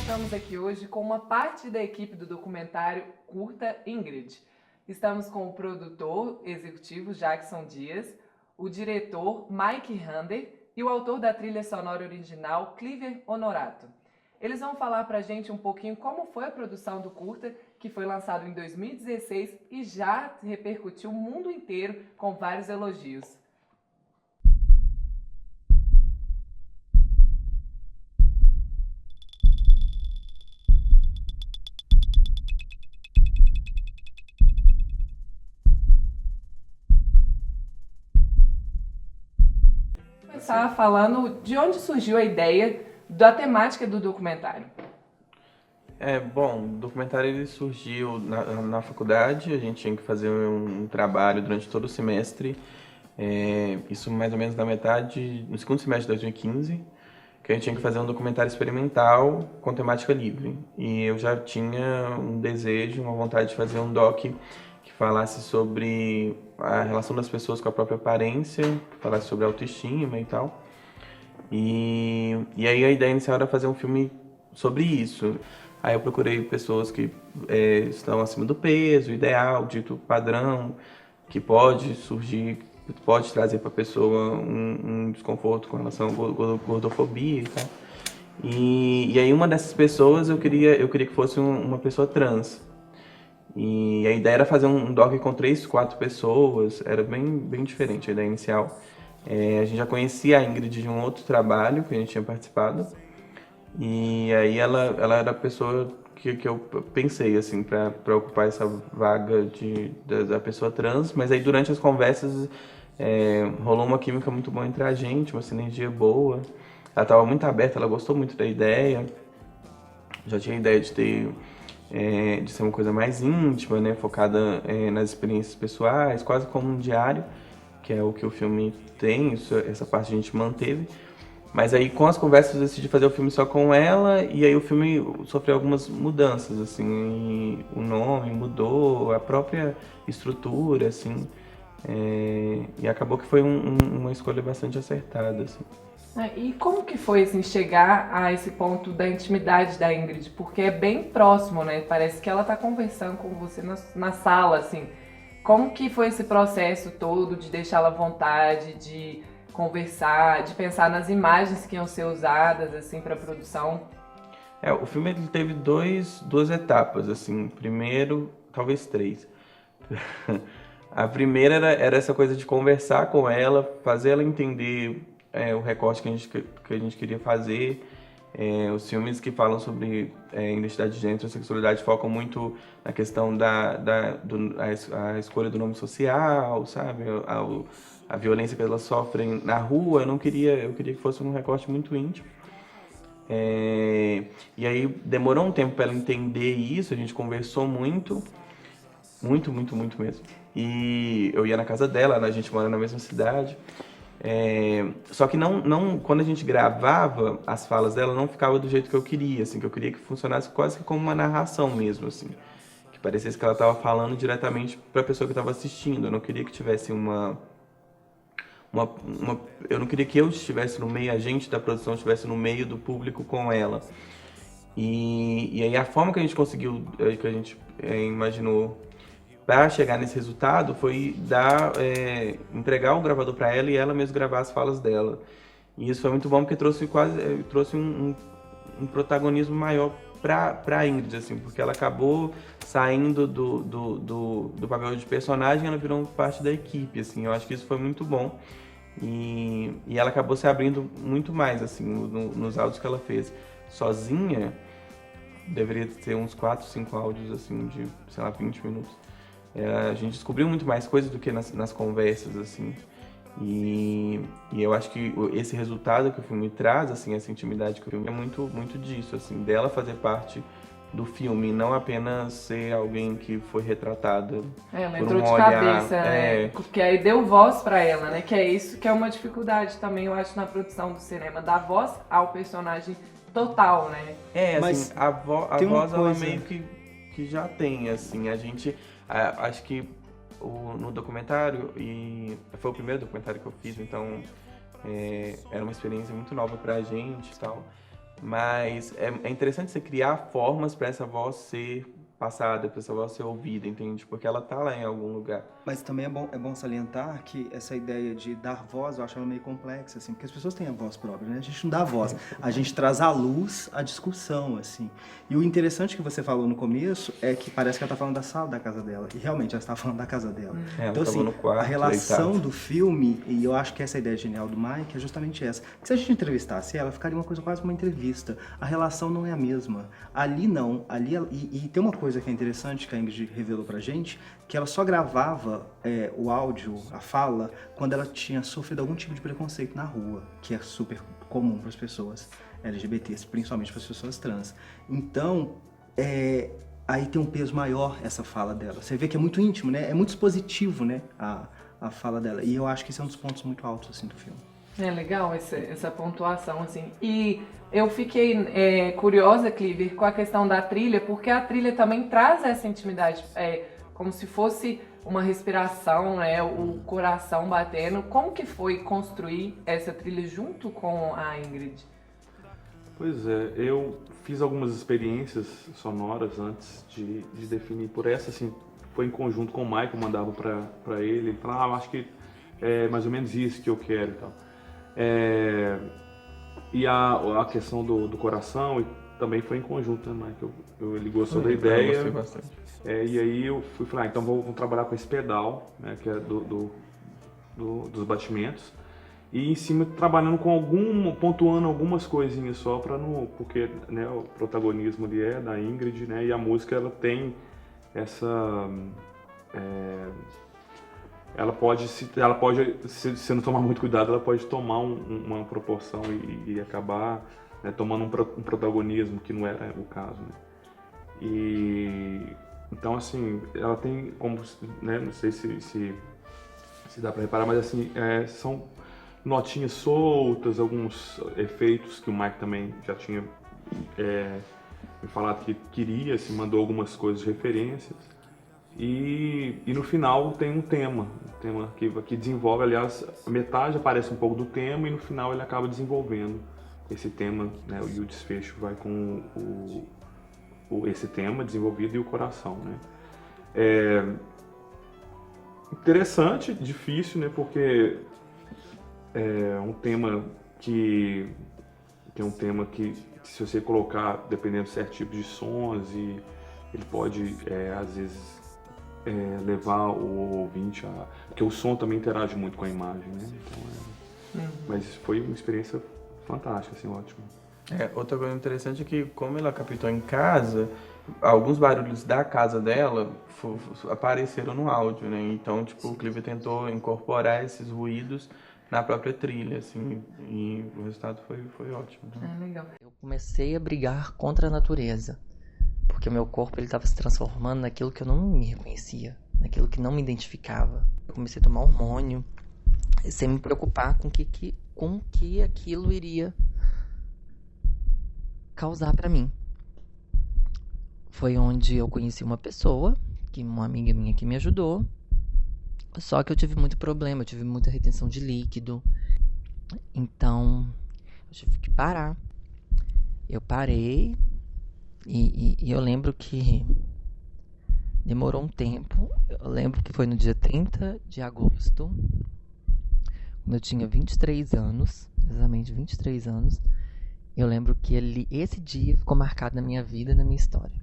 estamos aqui hoje com uma parte da equipe do documentário Curta Ingrid. Estamos com o produtor executivo Jackson Dias, o diretor Mike Hander e o autor da trilha sonora original Cliver Honorato. Eles vão falar pra gente um pouquinho como foi a produção do curta, que foi lançado em 2016 e já repercutiu o mundo inteiro com vários elogios. Começar falando de onde surgiu a ideia da temática do documentário. Bom, o documentário ele surgiu na faculdade, a gente tinha que fazer um trabalho durante todo o semestre, isso mais ou menos no segundo semestre de 2015, que a gente tinha que fazer um documentário experimental com temática livre. E eu já tinha um desejo, uma vontade de fazer um doc que falasse sobre a relação das pessoas com a própria aparência, que falasse sobre autoestima e tal. E aí a ideia inicial era fazer um filme sobre isso. Aí eu procurei pessoas que estão acima do peso, ideal, dito padrão, que pode surgir, pode trazer para a pessoa um desconforto com relação à gordofobia e tal. E aí uma dessas pessoas eu queria que fosse uma pessoa trans. E a ideia era fazer um doc com 3, 4 pessoas, era bem diferente a ideia inicial. A gente já conhecia a Ingrid de um outro trabalho que a gente tinha participado. E aí ela era a pessoa que eu pensei, assim, para ocupar essa vaga da pessoa trans. Mas aí durante as conversas rolou uma química muito boa entre a gente, uma sinergia boa. Ela estava muito aberta, ela gostou muito da ideia. Já tinha a ideia de ser uma coisa mais íntima, né, focada nas experiências pessoais, quase como um diário, que é o que o filme tem, essa parte a gente manteve. Mas aí com as conversas eu decidi fazer o filme só com ela, e aí o filme sofreu algumas mudanças, assim, o nome mudou, a própria estrutura, assim, e acabou que foi uma escolha bastante acertada, assim. E como que foi assim, chegar a esse ponto da intimidade da Ingrid? Porque é bem próximo, né? Parece que ela está conversando com você na sala, assim. Como que foi esse processo todo de deixá-la à vontade, de conversar, de pensar nas imagens que iam ser usadas assim para a produção? O filme ele teve duas etapas, assim. Primeiro, talvez 3. A primeira era essa coisa de conversar com ela, fazer ela entender o recorte que a gente queria fazer. Os filmes que falam sobre identidade de gênero e sexualidade focam muito na questão a escolha do nome social, sabe? A violência que elas sofrem na rua. Eu queria que fosse um recorte muito íntimo. E aí demorou um tempo para ela entender isso, a gente conversou muito mesmo. E eu ia na casa dela, a gente mora na mesma cidade. Só que não, quando a gente gravava as falas dela, não ficava do jeito que eu queria, assim, que eu queria que funcionasse quase que como uma narração mesmo, assim, que parecesse que ela estava falando diretamente para a pessoa que estava assistindo. Eu não queria que tivesse eu não queria que eu estivesse no meio, a gente da produção estivesse no meio do público com ela. E aí a forma que a gente conseguiu, que a gente imaginou para chegar nesse resultado foi entregar o gravador para ela e ela mesma gravar as falas dela. E isso foi muito bom porque trouxe um protagonismo maior para Ingrid, assim, porque ela acabou saindo do papel de personagem e ela virou parte da equipe, assim. Eu acho que isso foi muito bom. E ela acabou se abrindo muito mais, assim, nos áudios que ela fez sozinha. Deveria ter uns 4, 5 áudios, assim, de, sei lá, 20 minutos. A gente descobriu muito mais coisas do que nas conversas, assim. E eu acho que esse resultado que o filme traz, assim, essa intimidade que o filme é muito disso, assim, dela fazer parte do filme, não apenas ser alguém que foi retratada Ela por entrou um de olhar. cabeça, né? Porque aí deu voz para ela, né? Que é isso que é uma dificuldade também, eu acho, na produção do cinema, dar voz ao personagem total, né? Assim, a tem uma voz ela coisa- meio que já tem, assim, a gente, acho que no documentário, e foi o primeiro documentário que eu fiz, então era uma experiência muito nova pra gente e tal, Mas é interessante você criar formas para essa voz ser passada, para essa voz ser ouvida, entende? Porque ela tá lá em algum lugar. Mas também é bom salientar que essa ideia de dar voz, eu acho ela meio complexa, assim, porque as pessoas têm a voz própria, né? A gente não dá voz, a gente traz à luz a discussão, assim. E o interessante que você falou no começo é que parece que ela tá falando da sala da casa dela, e realmente ela está falando da casa dela. Ela Então, tava assim, no quarto, a relação deitado. do filme, e eu acho que essa ideia genial do Mike é justamente essa. Porque se a gente entrevistasse ela, ficaria uma coisa quase uma entrevista. A relação não é a mesma. Ali não, e tem uma coisa que é interessante que a Ingrid revelou pra gente, que ela só gravava o áudio, a fala, quando ela tinha sofrido algum tipo de preconceito na rua, que é super comum para as pessoas LGBTs, principalmente para as pessoas trans. Então, aí tem um peso maior essa fala dela. Você vê que é muito íntimo, né? É muito expositivo, né? A fala dela. E eu acho que esse é um dos pontos muito altos assim, do filme. É legal essa pontuação, assim. E eu fiquei curiosa, Cleaver, com a questão da trilha, porque a trilha também traz essa intimidade, como se fosse uma respiração, né? O coração batendo. Como que foi construir essa trilha junto com a Ingrid? Pois é, eu fiz algumas experiências sonoras antes de definir por essa, assim, foi em conjunto com o Michael, eu mandava pra ele falava, eu acho que é mais ou menos isso que eu quero e tal. E a questão do coração também foi em conjunto, né, Michael? Ele gostou da ideia. Eu gostei bastante. E aí eu fui falar, então vamos trabalhar com esse pedal, né, que é dos batimentos. E em cima trabalhando com pontuando algumas coisinhas só para não, porque, né, o protagonismo ali é da Ingrid, né, e a música ela tem essa, ela pode se não tomar muito cuidado, ela pode tomar uma proporção e acabar, né, tomando um protagonismo que não era o caso, né. E então assim, ela tem como, né, não sei se dá para reparar, mas assim, são notinhas soltas, alguns efeitos que o Mike também já tinha me falado que queria, se mandou algumas coisas de referências. E no final tem um tema que desenvolve, aliás, a metade aparece um pouco do tema e no final ele acaba desenvolvendo esse tema, né, e o desfecho vai com esse tema desenvolvido e o coração, né. Interessante, difícil, né, porque é um tema que é um tema que, se você colocar, dependendo de certo tipo de sons, e ele pode, às vezes, levar o ouvinte a... Porque o som também interage muito com a imagem, né? Então, mas foi uma experiência fantástica, assim, ótima. Outra coisa interessante é que, como ela captou em casa, alguns barulhos da casa dela apareceram no áudio, né? Então, tipo, o Clive tentou incorporar esses ruídos na própria trilha, assim, e o resultado foi ótimo. Legal. Eu comecei a brigar contra a natureza, porque o meu corpo estava se transformando naquilo que eu não me reconhecia, naquilo que não me identificava. Eu comecei a tomar hormônio, sem me preocupar com que aquilo iria causar para mim. Foi onde eu conheci uma pessoa, uma amiga minha que me ajudou, só que eu tive muito problema, eu tive muita retenção de líquido, então eu tive que parar. Eu parei e eu lembro que demorou um tempo. Eu lembro que foi no dia 30 de agosto, quando eu tinha 23 anos, exatamente 23 anos. Eu lembro que esse dia ficou marcado na minha vida, na minha história.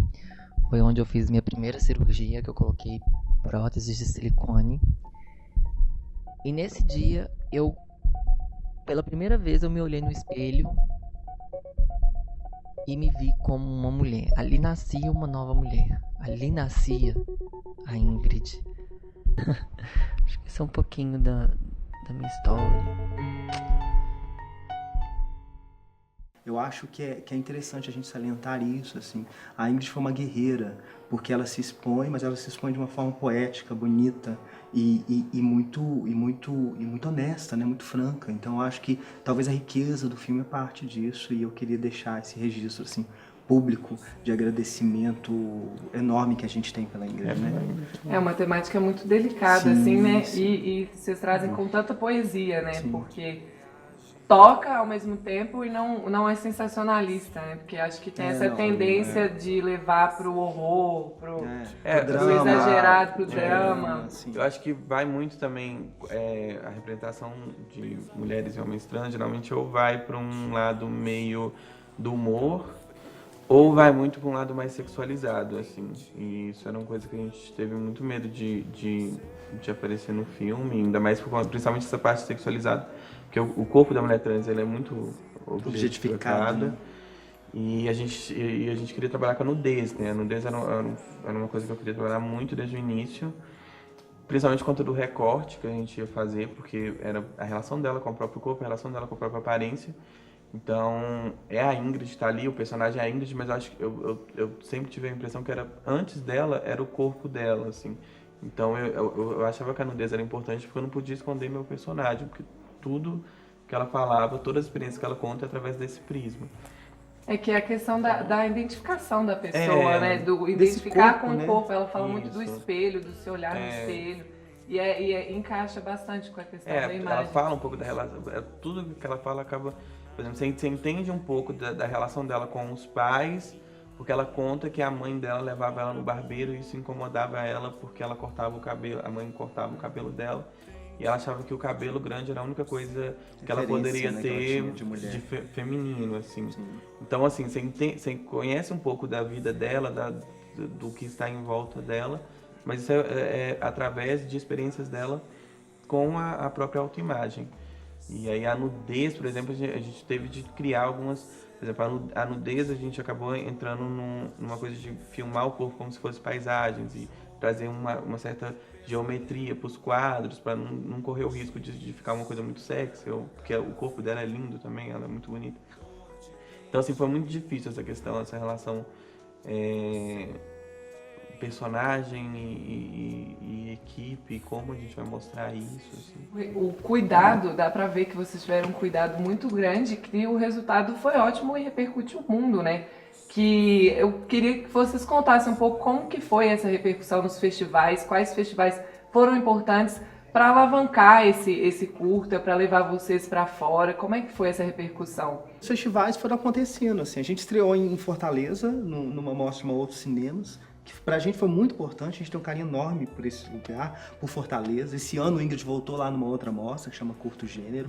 Foi onde eu fiz minha primeira cirurgia, que eu coloquei próteses de silicone. E nesse dia, pela primeira vez, eu me olhei no espelho e me vi como uma mulher. Ali nascia uma nova mulher. Ali nascia a Ingrid. Acho que isso é um pouquinho da minha história. Eu acho que é interessante a gente salientar isso, assim. A Ingrid foi uma guerreira, porque ela se expõe, mas ela se expõe de uma forma poética, bonita e muito honesta, né? Muito franca. Então eu acho que talvez a riqueza do filme é parte disso, e eu queria deixar esse registro, assim, público de agradecimento enorme que a gente tem pela Ingrid, né? É uma temática muito delicada, Sim, assim, né? sim. E vocês trazem com tanta poesia, né? Sim. Porque toca ao mesmo tempo e não é sensacionalista, né? Porque acho que tem essa não, tendência de levar pro horror, pro Pro pro drama, exagerado, pro drama. assim. Eu acho que vai muito também a representação de mulheres e homens trans, geralmente ou vai para um lado meio do humor, ou vai muito para um lado mais sexualizado, assim. E isso era uma coisa que a gente teve muito medo de aparecer no filme, ainda mais principalmente essa parte sexualizada, porque o corpo da mulher trans ele é muito Objetificado, né? E a gente queria trabalhar com a nudez, né? A nudez era uma coisa que eu queria trabalhar muito desde o início, principalmente por conta do recorte que a gente ia fazer, porque era a relação dela com o próprio corpo, a relação dela com a própria aparência. Então, é a Ingrid que tá ali, o personagem é a Ingrid, mas eu acho que eu sempre tive a impressão que antes dela, era o corpo dela, assim. Então, eu achava que a nudez era importante porque eu não podia esconder meu personagem, porque tudo que ela falava, toda a experiência que ela conta é através desse prisma. É que é a questão da identificação da pessoa, né? Do desse identificar corpo, com né? o corpo. Ela fala muito do Isso. espelho, do se olhar no espelho. E encaixa bastante com a questão da imagem. Ela fala um pouco da relação, tudo que ela fala acaba, por exemplo, você entende um pouco da relação dela com os pais, porque ela conta que a mãe dela levava ela no barbeiro e isso incomodava ela porque ela cortava o cabelo, a mãe cortava o cabelo dela e ela achava que o cabelo grande era a única coisa que ela poderia Né, que ela ter tinha de mulher. feminino, assim. Sim. Então, assim, você conhece um pouco da vida dela, do que está em volta dela, mas isso é através de experiências dela com a própria autoimagem. E aí a nudez, por exemplo, a gente teve de criar algumas... Por exemplo, a nudez a gente acabou entrando numa coisa de filmar o corpo como se fosse paisagens e trazer uma certa geometria para os quadros, para não correr o risco de ficar uma coisa muito sexy, porque o corpo dela é lindo também, ela é muito bonita. Então, assim, foi muito difícil essa questão, essa relação personagem e equipe, como a gente vai mostrar isso, assim. O cuidado, dá pra ver que vocês tiveram um cuidado muito grande, que o resultado foi ótimo e repercutiu o mundo, né? Que eu queria que vocês contassem um pouco como que foi essa repercussão nos festivais, quais festivais foram importantes para alavancar esse curta, para levar vocês para fora, como é que foi essa repercussão? Os festivais foram acontecendo, assim, a gente estreou em Fortaleza, numa mostra de outros cinemas, que pra gente foi muito importante, a gente tem um carinho enorme por esse lugar, por Fortaleza. Esse ano o Ingrid voltou lá numa outra mostra, que chama Curto Gênero.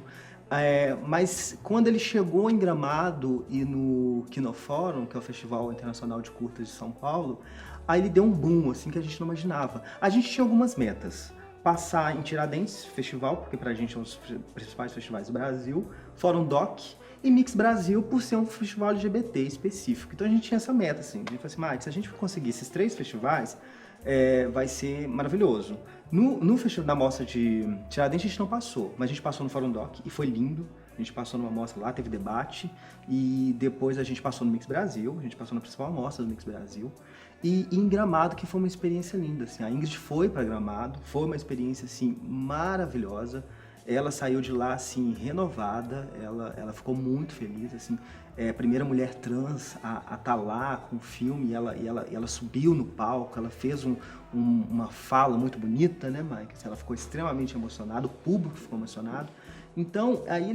Mas quando ele chegou em Gramado e no Kinofórum, que é o Festival Internacional de Curtas de São Paulo, aí ele deu um boom, assim, que a gente não imaginava. A gente tinha algumas metas. Passar em Tiradentes Festival, porque pra gente é um dos principais festivais do Brasil, Fórum Doc e Mix Brasil, por ser um festival LGBT específico. Então a gente tinha essa meta, assim. A gente falou assim, Mike, se a gente conseguir esses 3 festivais, vai ser maravilhoso. No festival da mostra de Tiradentes a gente não passou, mas a gente passou no Fórum Doc e foi lindo. A gente passou numa mostra lá, teve debate, e depois a gente passou no Mix Brasil, a gente passou na principal mostra do Mix Brasil, e em Gramado, que foi uma experiência linda, assim. A Ingrid foi para Gramado, foi uma experiência, assim, maravilhosa. Ela saiu de lá, assim, renovada, ela ficou muito feliz, assim. A primeira mulher trans a estar lá com o filme, e ela subiu no palco, ela fez uma fala muito bonita, né, Mike? Ela ficou extremamente emocionada, o público ficou emocionado. Então, aí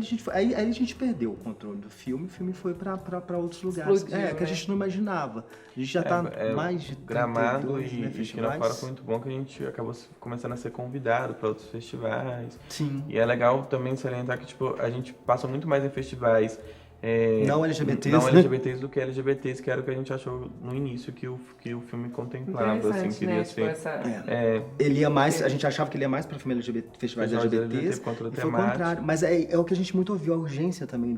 a gente perdeu o controle do filme, o filme foi para outros lugares. Explodiu, que a gente não imaginava. A gente já está mais de Gramado 32, né, e Kinofórum foi muito bom que a gente acabou começando a ser convidado para outros festivais. Sim. E é legal também salientar que tipo, a gente passou muito mais em festivais não LGBTs, não né? LGBTs do que LGBTs, que era o que a gente achou no início que o filme contemplava, assim, Interessante, queria né? ser. Tipo, Ele ia mais, a gente achava que ele ia mais para festivais LGBTs, por conta da e foi o temática. contrário. Mas é o que a gente muito ouviu, a urgência também,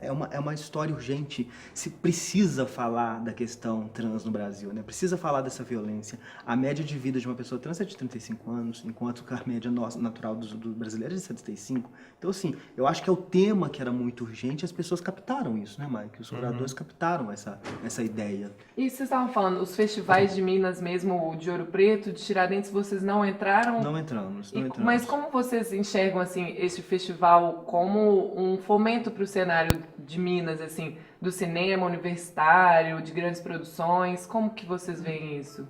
é uma história urgente. Se precisa falar da questão trans no Brasil, né? Precisa falar dessa violência. A média de vida de uma pessoa trans é de 35 anos, enquanto a média natural do brasileiro é de 75. Então, assim, eu acho que é o tema que era muito urgente e as pessoas captaram isso, né, Mike? Os curadores captaram essa ideia. E vocês estavam falando, os festivais de Minas mesmo, o de Ouro Preto, de Tiradentes, vocês não entraram? Não entramos. Mas como vocês enxergam, assim, esse festival como um fomento para o cenário de Minas, assim, do cinema universitário, de grandes produções? Como que vocês veem isso?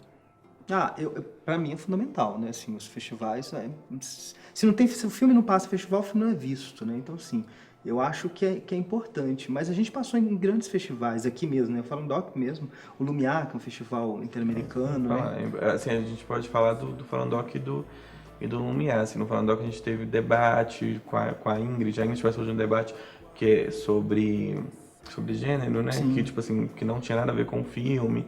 Pra mim é fundamental, né? Assim, os festivais... Se o filme não passa festival, o filme não é visto, né? Então, assim, Eu acho que é importante, mas a gente passou em grandes festivais aqui mesmo, né? O Falandoc mesmo, o Lumiar, que é um festival interamericano, né? Assim, a gente pode falar do Falandoc e do Lumiar. Assim, no Falandoc a gente teve debate com a Ingrid. A Ingrid participou de um debate que é sobre gênero, né? Sim. Que, tipo assim, que não tinha nada a ver com o filme.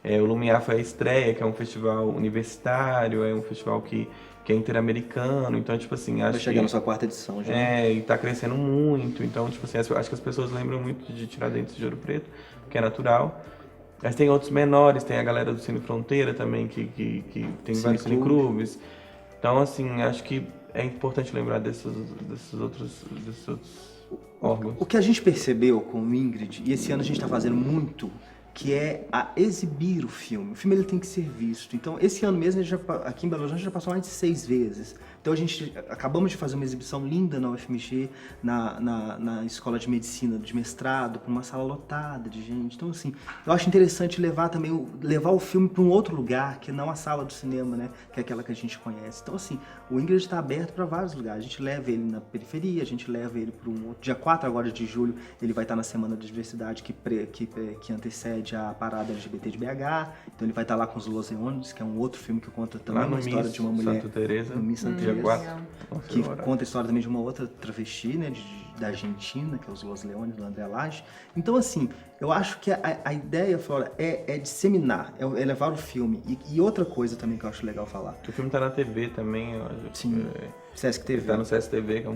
O Lumiar foi a estreia, que é um festival universitário, é um festival que é interamericano. Então, tipo assim, Vai acho chegar na que... sua 4ª edição já. E tá crescendo muito. Então, tipo assim, acho que as pessoas lembram muito de Tiradentes de Ouro Preto, que é natural. Mas tem outros menores, tem a galera do Cine Fronteira também, que tem vários cineclubes. Então, assim, acho que é importante lembrar desses outros órgãos. O que a gente percebeu com o Ingrid, e esse ano a gente está fazendo muito, que é a exibir o filme. O filme ele tem que ser visto. Então, esse ano mesmo, aqui em Belo Horizonte, já passou mais de 6 vezes. Então, acabamos de fazer uma exibição linda na UFMG, na Escola de Medicina de mestrado, com uma sala lotada de gente. Então, assim, eu acho interessante levar o filme para um outro lugar, que não a sala do cinema, né? Que é aquela que a gente conhece. Então, assim, o Ingrid está aberto para vários lugares. A gente leva ele na periferia, a gente leva ele para um outro. Dia 4 agora de julho, ele vai estar na Semana da Diversidade, que antecede a parada LGBT de BH. Então, ele vai estar lá com os Los Leones, que é um outro filme que conta também uma história de uma mulher. Santa Teresa. No Miss Santa Dia Teresa. 4. Que conta a história também de uma outra travesti, né, da Argentina, que é os Los Leones, do André Lage. Então, assim, eu acho que a ideia, Flora, é disseminar, é levar o filme. E outra coisa também que eu acho legal falar. O filme tá na TV também. Sim, Sesc TV. Tá no CSTV, que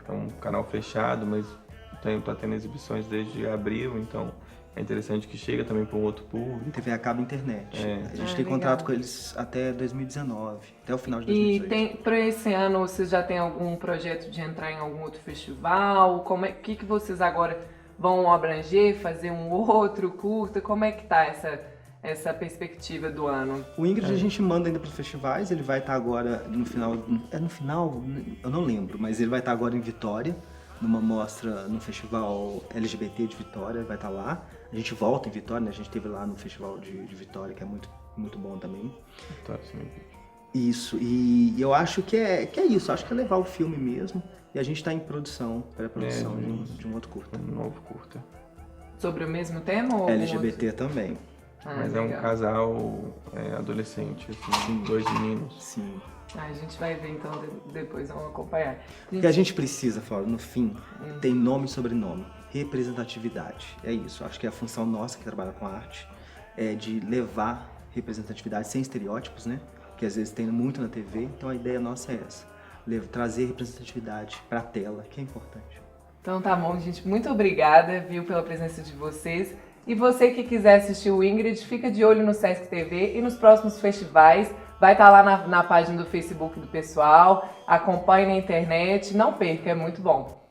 é um canal fechado, mas tá tendo exibições desde abril, então... É interessante que chega também para um outro público. TV a cabo e internet. A gente tem legal. Contrato com eles até 2019, até o final de E 2018. para esse ano, vocês já têm algum projeto de entrar em algum outro festival? O que vocês agora vão abranger, fazer um outro curta? Como é que tá essa perspectiva do ano? O Ingrid a gente manda ainda para os festivais, ele vai estar agora no final, eu não lembro, mas ele vai estar agora em Vitória, numa mostra no Festival LGBT de Vitória, vai estar lá. A gente volta em Vitória, né? A gente esteve lá no Festival de Vitória, que é muito, muito bom também. Isso, e eu acho que é isso, acho que é levar o filme mesmo. E a gente está em produção, pré-produção de um outro curta. Um novo curta. Sobre o mesmo tema? Ou algum LGBT outro? também. Mas é um legal. casal adolescente, assim, 2 meninos. Sim. A gente vai ver então, depois vamos acompanhar. O que a gente precisa, Flora, no fim, tem nome e sobrenome. Representatividade. É isso. Acho que é a função nossa que trabalha com arte é de levar representatividade sem estereótipos, né? Que às vezes tem muito na TV. Então a ideia nossa é essa. Trazer representatividade para a tela, que é importante. Então tá bom, gente. Muito obrigada, viu, pela presença de vocês. E você que quiser assistir o Ingrid, fica de olho no Sesc TV e nos próximos festivais. Vai estar lá na página do Facebook do pessoal. Acompanhe na internet. Não perca, é muito bom.